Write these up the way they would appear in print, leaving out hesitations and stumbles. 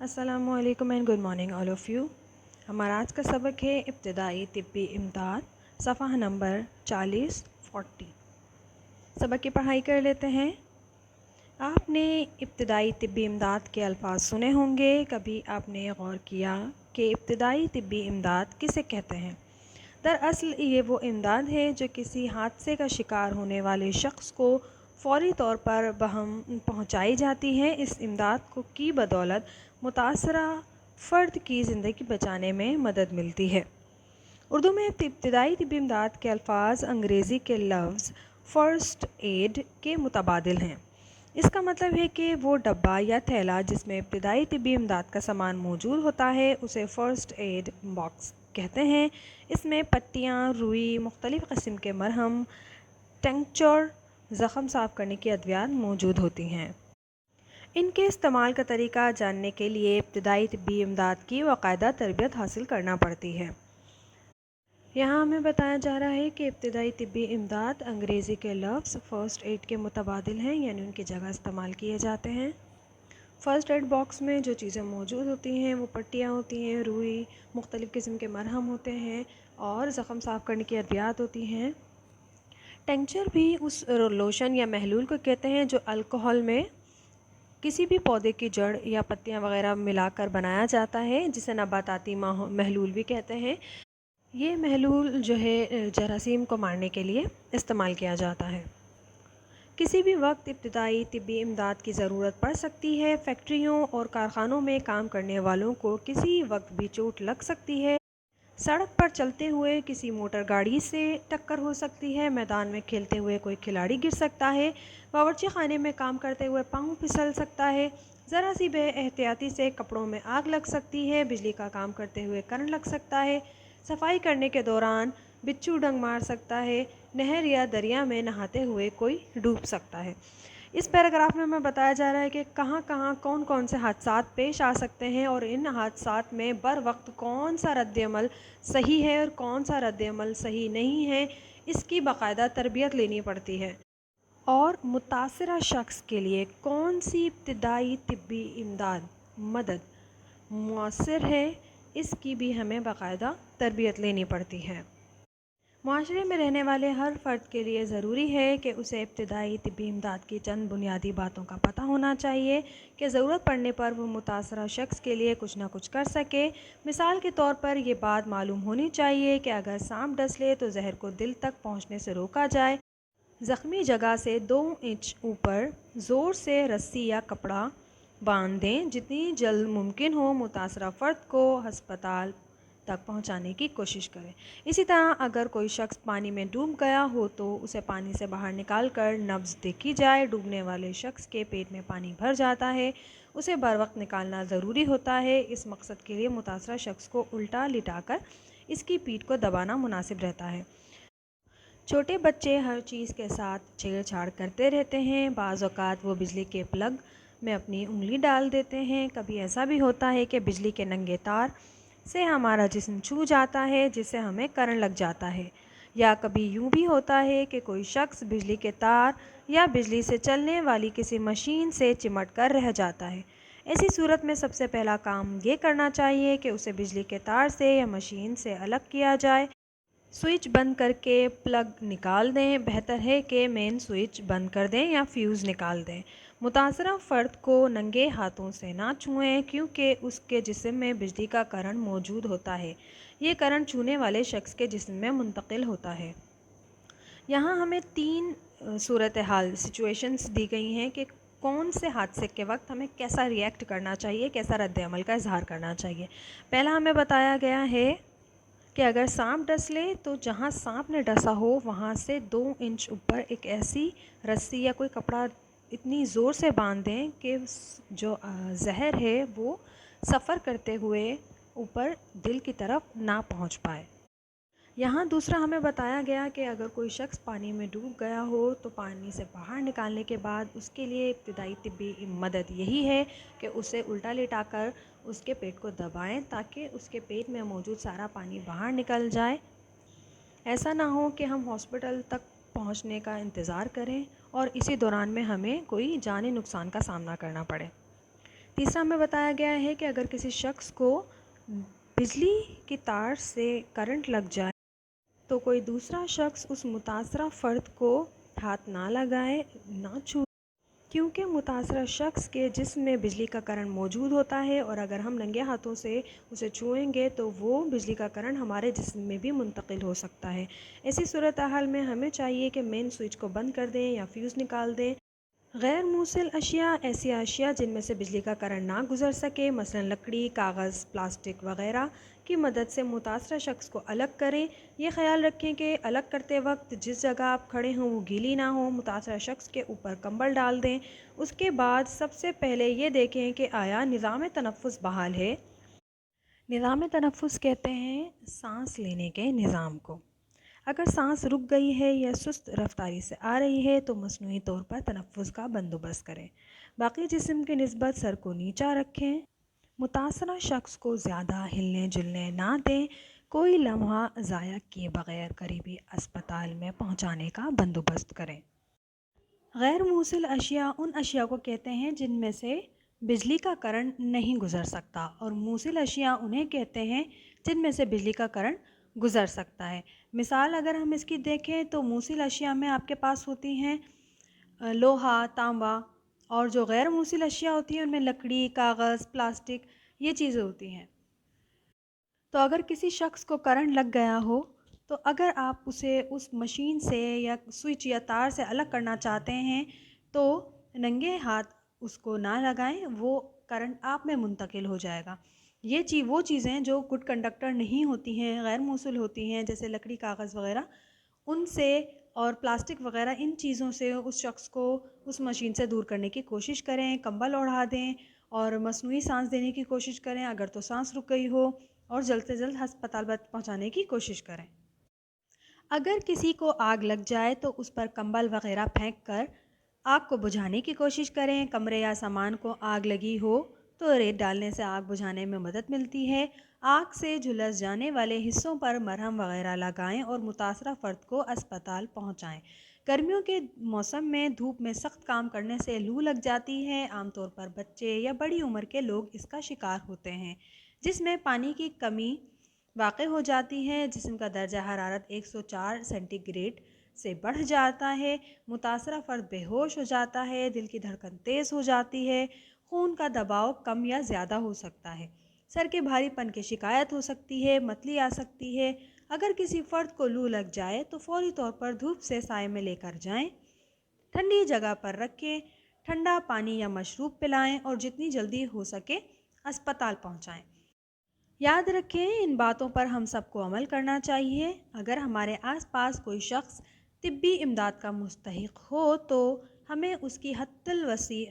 السلام علیکم and good morning all of you. ہمارا آج کا سبق ہے ابتدائی طبی امداد، صفحہ نمبر 40 سبق کی پڑھائی کر لیتے ہیں۔ آپ نے ابتدائی طبی امداد کے الفاظ سنے ہوں گے۔ کبھی آپ نے غور کیا کہ ابتدائی طبی امداد کسے کہتے ہیں؟ دراصل یہ وہ امداد ہے جو کسی حادثے کا شکار ہونے والے شخص کو فوری طور پر بہم پہنچائی جاتی ہے۔ اس امداد کی بدولت متاثرہ فرد کی زندگی بچانے میں مدد ملتی ہے۔ اردو میں ابتدائی طبی امداد کے الفاظ انگریزی کے لفظ فرسٹ ایڈ کے متبادل ہیں۔ اس کا مطلب ہے کہ وہ ڈبہ یا تھیلا جس میں ابتدائی طبی امداد کا سامان موجود ہوتا ہے اسے فرسٹ ایڈ باکس کہتے ہیں۔ اس میں پٹیاں، روئی، مختلف قسم کے مرہم، ٹنکچر، زخم صاف کرنے کی ادویات موجود ہوتی ہیں۔ ان کے استعمال کا طریقہ جاننے کے لیے ابتدائی طبی امداد کی باقاعدہ تربیت حاصل کرنا پڑتی ہے۔ یہاں ہمیں بتایا جا رہا ہے کہ ابتدائی طبی امداد انگریزی کے لفظ فرسٹ ایڈ کے متبادل ہیں، یعنی ان کی جگہ استعمال کیے جاتے ہیں۔ فرسٹ ایڈ باکس میں جو چیزیں موجود ہوتی ہیں وہ پٹیاں ہوتی ہیں، روئی، مختلف قسم کے مرہم ہوتے ہیں اور زخم صاف کرنے کی ادویات ہوتی ہیں۔ ٹنکچر بھی اس لوشن یا محلول کو کہتے ہیں جو الکحل میں کسی بھی پودے کی جڑ یا پتیاں وغیرہ ملا کر بنایا جاتا ہے، جسے نباتاتی محلول بھی کہتے ہیں۔ یہ محلول جو ہے جراثیم کو مارنے کے لیے استعمال کیا جاتا ہے۔ کسی بھی وقت ابتدائی طبی امداد کی ضرورت پڑ سکتی ہے۔ فیکٹریوں اور کارخانوں میں کام کرنے والوں کو کسی وقت بھی چوٹ لگ سکتی ہے۔ سڑک پر چلتے ہوئے کسی موٹر گاڑی سے ٹکر ہو سکتی ہے۔ میدان میں کھیلتے ہوئے کوئی کھلاڑی گر سکتا ہے۔ باورچی خانے میں کام کرتے ہوئے پاؤں پھسل سکتا ہے۔ ذرا سی بے احتیاطی سے کپڑوں میں آگ لگ سکتی ہے۔ بجلی کا کام کرتے ہوئے کرنٹ لگ سکتا ہے۔ صفائی کرنے کے دوران بچھو ڈنگ مار سکتا ہے۔ نہر یا دریا میں نہاتے ہوئے کوئی ڈوب سکتا ہے۔ اس پیراگراف میں ہمیں بتایا جا رہا ہے کہ کہاں کہاں کون کون سے حادثات پیش آ سکتے ہیں اور ان حادثات میں بر وقت کون سا رد عمل صحیح ہے اور کون سا رد عمل صحیح نہیں ہے، اس کی باقاعدہ تربیت لینی پڑتی ہے۔ اور متاثرہ شخص کے لیے کون سی ابتدائی طبی امداد مدد مؤثر ہے، اس کی بھی ہمیں باقاعدہ تربیت لینی پڑتی ہے۔ معاشرے میں رہنے والے ہر فرد کے لیے ضروری ہے کہ اسے ابتدائی طبی امداد کی چند بنیادی باتوں کا پتہ ہونا چاہیے کہ ضرورت پڑنے پر وہ متاثرہ شخص کے لیے کچھ نہ کچھ کر سکے۔ مثال کے طور پر یہ بات معلوم ہونی چاہیے کہ اگر سانپ ڈس لے تو زہر کو دل تک پہنچنے سے روکا جائے۔ زخمی جگہ سے 2 انچ اوپر زور سے رسی یا کپڑا باندھ دیں۔ جتنی جلد ممکن ہو متاثرہ فرد کو ہسپتال تک پہنچانے کی کوشش کریں۔ اسی طرح اگر کوئی شخص پانی میں ڈوب گیا ہو تو اسے پانی سے باہر نکال کر نبض دیکھی جائے۔ ڈوبنے والے شخص کے پیٹ میں پانی بھر جاتا ہے، اسے بروقت نکالنا ضروری ہوتا ہے۔ اس مقصد کے لیے متاثرہ شخص کو الٹا لٹا کر اس کی پیٹھ کو دبانا مناسب رہتا ہے۔ چھوٹے بچے ہر چیز کے ساتھ چھیڑ چھاڑ کرتے رہتے ہیں۔ بعض اوقات وہ بجلی کے پلگ میں اپنی انگلی ڈال دیتے ہیں۔ کبھی ایسا بھی ہوتا ہے کہ بجلی کے ننگے تار سے ہمارا جسم چھو جاتا ہے جس سے ہمیں کرنٹ لگ جاتا ہے، یا کبھی یوں بھی ہوتا ہے کہ کوئی شخص بجلی کے تار یا بجلی سے چلنے والی کسی مشین سے چمٹ کر رہ جاتا ہے۔ ایسی صورت میں سب سے پہلا کام یہ کرنا چاہیے کہ اسے بجلی کے تار سے یا مشین سے الگ کیا جائے۔ سوئچ بند کر کے پلگ نکال دیں۔ بہتر ہے کہ مین سوئچ بند کر دیں یا فیوز نکال دیں۔ متاثرہ فرد کو ننگے ہاتھوں سے نہ چھوئیں کیونکہ اس کے جسم میں بجلی کا کرنٹ موجود ہوتا ہے۔ یہ کرنٹ چھونے والے شخص کے جسم میں منتقل ہوتا ہے۔ یہاں ہمیں 3 صورتحال سچویشنز دی گئی ہیں کہ کون سے حادثے کے وقت ہمیں کیسا ریئیکٹ کرنا چاہیے، کیسا رد عمل کا اظہار کرنا چاہیے۔ پہلا ہمیں بتایا گیا ہے کہ اگر سانپ ڈس لے تو جہاں سانپ نے ڈسا ہو وہاں سے 2 انچ اوپر ایک ایسی رسی یا کوئی کپڑا اتنی زور سے باندھ دیں کہ جو زہر ہے وہ سفر کرتے ہوئے اوپر دل کی طرف نہ پہنچ پائے۔ یہاں دوسرا ہمیں بتایا گیا کہ اگر کوئی شخص پانی میں ڈوب گیا ہو تو پانی سے باہر نکالنے کے بعد اس کے لیے ابتدائی طبی مدد یہی ہے کہ اسے الٹا لٹا کر اس کے پیٹ کو دبائیں تاکہ اس کے پیٹ میں موجود سارا پانی باہر نکل جائے۔ ایسا نہ ہو کہ ہم ہاسپٹل تک پہنچنے کا انتظار کریں اور اسی دوران میں ہمیں کوئی جانی نقصان کا سامنا کرنا پڑے۔ تیسرا ہمیں بتایا گیا ہے کہ اگر کسی شخص کو بجلی کی تار سے کرنٹ لگ جائے تو کوئی دوسرا شخص اس متاثرہ فرد کو ہاتھ نہ لگائے، نہ چھوئے، کیونکہ متاثرہ شخص کے جسم میں بجلی کا کرنٹ موجود ہوتا ہے، اور اگر ہم ننگے ہاتھوں سے اسے چھوئیں گے تو وہ بجلی کا کرنٹ ہمارے جسم میں بھی منتقل ہو سکتا ہے۔ ایسی صورتحال میں ہمیں چاہیے کہ مین سوئچ کو بند کر دیں یا فیوز نکال دیں۔ غیر موصل اشیاء ایسی اشیاء جن میں سے بجلی کا کرنٹ نہ گزر سکے، مثلا لکڑی، کاغذ، پلاسٹک وغیرہ کی مدد سے متاثرہ شخص کو الگ کریں۔ یہ خیال رکھیں کہ الگ کرتے وقت جس جگہ آپ کھڑے ہوں وہ گیلی نہ ہو۔ متاثرہ شخص کے اوپر کمبل ڈال دیں۔ اس کے بعد سب سے پہلے یہ دیکھیں کہ آیا نظام تنفس بحال ہے۔ نظام تنفس کہتے ہیں سانس لینے کے نظام کو۔ اگر سانس رک گئی ہے یا سست رفتاری سے آ رہی ہے تو مصنوعی طور پر تنفس کا بندوبست کریں۔ باقی جسم کی نسبت سر کو نیچا رکھیں۔ متاثرہ شخص کو زیادہ ہلنے جلنے نہ دیں۔ کوئی لمحہ ضائع کیے بغیر قریبی اسپتال میں پہنچانے کا بندوبست کریں۔ غیر موصل اشیاء ان اشیاء کو کہتے ہیں جن میں سے بجلی کا کرنٹ نہیں گزر سکتا، اور موصل اشیاء انہیں کہتے ہیں جن میں سے بجلی کا کرنٹ گزر سکتا ہے۔ مثال اگر ہم اس کی دیکھیں تو موصل اشیاء میں آپ کے پاس ہوتی ہیں لوہا، تانبا، اور جو غیر موصل اشیاء ہوتی ہیں ان میں لکڑی، کاغذ، پلاسٹک، یہ چیزیں ہوتی ہیں۔ تو اگر کسی شخص کو کرنٹ لگ گیا ہو تو اگر آپ اسے اس مشین سے یا سوئچ یا تار سے الگ کرنا چاہتے ہیں تو ننگے ہاتھ اس کو نہ لگائیں، وہ کرنٹ آپ میں منتقل ہو جائے گا۔ یہ وہ چیزیں جو گڈ کنڈکٹر نہیں ہوتی ہیں، غیر موصل ہوتی ہیں، جیسے لکڑی، کاغذ وغیرہ، ان سے اور پلاسٹک وغیرہ، ان چیزوں سے اس شخص کو اس مشین سے دور کرنے کی کوشش کریں۔ کمبل اوڑھا دیں اور مصنوعی سانس دینے کی کوشش کریں اگر تو سانس رک گئی ہو، اور جلد سے جلد ہسپتال پہنچانے کی کوشش کریں۔ اگر کسی کو آگ لگ جائے تو اس پر کمبل وغیرہ پھینک کر آگ کو بجھانے کی کوشش کریں۔ کمرے یا سامان کو آگ لگی ہو تو ریت ڈالنے سے آگ بجھانے میں مدد ملتی ہے۔ آگ سے جھلس جانے والے حصوں پر مرہم وغیرہ لگائیں اور متاثرہ فرد کو اسپتال پہنچائیں۔ گرمیوں کے موسم میں دھوپ میں سخت کام کرنے سے لو لگ جاتی ہے۔ عام طور پر بچے یا بڑی عمر کے لوگ اس کا شکار ہوتے ہیں، جس میں پانی کی کمی واقع ہو جاتی ہے۔ جسم کا درجہ حرارت 104 سینٹی گریڈ سے بڑھ جاتا ہے۔ متاثرہ فرد بے ہوش ہو جاتا ہے، دل کی دھڑکن تیز ہو جاتی ہے، خون کا دباؤ کم یا زیادہ ہو سکتا ہے، سر کے بھاری پن کی شکایت ہو سکتی ہے، متلی آ سکتی ہے۔ اگر کسی فرد کو لو لگ جائے تو فوری طور پر دھوپ سے سائے میں لے کر جائیں، ٹھنڈی جگہ پر رکھیں، ٹھنڈا پانی یا مشروب پلائیں اور جتنی جلدی ہو سکے اسپتال پہنچائیں۔ یاد رکھیں ان باتوں پر ہم سب کو عمل کرنا چاہیے۔ اگر ہمارے آس پاس کوئی شخص طبی امداد کا مستحق ہو تو ہمیں اس کی حتی الوسع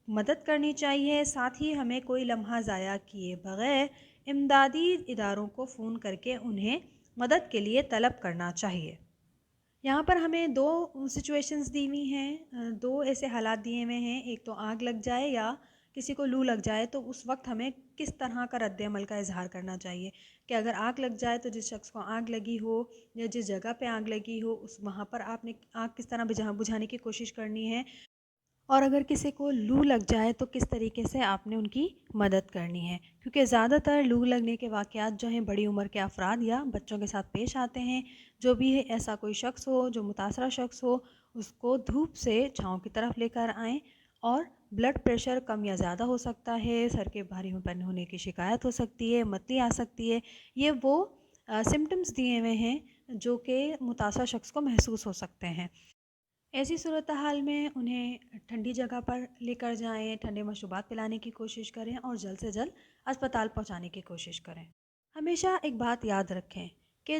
مدد کرنی چاہیے۔ ساتھ ہی ہمیں کوئی لمحہ ضائع کیے بغیر امدادی اداروں کو فون کر کے انہیں مدد کے لیے طلب کرنا چاہیے۔ یہاں پر ہمیں دو سچویشنز دی ہوئی ہیں، دو ایسے حالات دیے ہوئے ہیں، ایک تو آگ لگ جائے یا کسی کو لو لگ جائے تو اس وقت ہمیں کس طرح کا رد عمل کا اظہار کرنا چاہیے کہ اگر آگ لگ جائے تو جس شخص کو آگ لگی ہو یا جس جگہ پہ آگ لگی ہو وہاں پر آپ نے آگ کس طرح بجھانے کی کوشش کرنی ہے، اور اگر کسی کو لو لگ جائے تو کس طریقے سے آپ نے ان کی مدد کرنی ہے، کیونکہ زیادہ تر لو لگنے کے واقعات جو ہیں بڑی عمر کے افراد یا بچوں کے ساتھ پیش آتے ہیں۔ جو بھی ایسا کوئی شخص ہو جو متاثرہ شخص ہو اس کو دھوپ سے چھاؤں کی طرف لے کر آئیں، اور بلڈ پریشر کم یا زیادہ ہو سکتا ہے، سر کے بھاری پن ہونے کی شکایت ہو سکتی ہے، متلی آ سکتی ہے، یہ وہ سمٹمز دیے ہوئے ہیں جو کہ متاثرہ شخص کو محسوس ہو سکتے ہیں۔ ایسی صورتحال میں انہیں ٹھنڈی جگہ پر لے کر جائیں، ٹھنڈے مشروبات پلانے کی کوشش کریں اور جلد سے جلد اسپتال پہنچانے کی کوشش کریں۔ ہمیشہ ایک بات یاد رکھیں کہ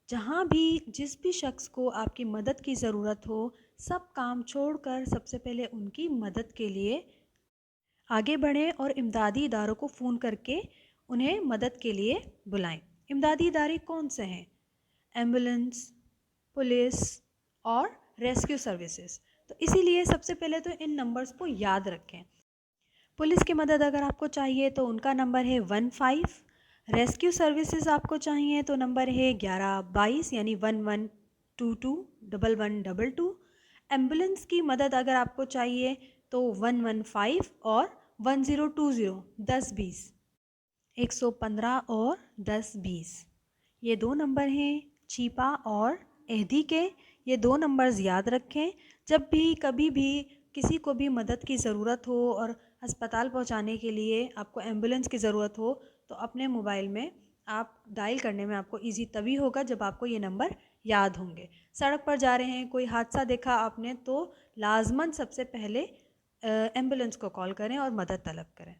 جہاں بھی جس بھی شخص کو آپ کی مدد کی ضرورت ہو، سب کام چھوڑ کر سب سے پہلے ان کی مدد کے لیے آگے بڑھیں اور امدادی اداروں کو فون کر کے انہیں مدد کے لیے بلائیں۔ امدادی ادارے کون سے ہیں؟ ایمبولینس، پولیس اور ریسکیو سروسز۔ تو اسی لیے سب سے پہلے تو ان نمبرز کو یاد رکھیں۔ پولیس کی مدد اگر آپ کو چاہیے تو ان کا نمبر ہے 15، ریسکیو سروسز آپ کو چاہیے تو نمبر ہے 1122 یعنی 1122 1122۔ ایمبولینس کی مدد اگر آپ کو چاہیے تو 115 اور 1020 1020, 115 اور 1020 یہ دو نمبر ہیں چیپا اور ایدھی کے. یہ دو نمبرز یاد رکھیں. جب بھی کبھی بھی کسی کو بھی مدد کی ضرورت ہو اور ہسپتال پہنچانے کے لیے آپ کو ایمبولینس کی ضرورت ہو تو اپنے موبائل میں آپ ڈائل کرنے میں آپ کو ایزی تبھی ہوگا جب آپ کو یہ نمبر یاد ہوں گے. سڑک پر جا رہے ہیں, کوئی حادثہ دیکھا آپ نے تو لازماً سب سے پہلے ایمبولینس کو کال کریں اور مدد طلب کریں.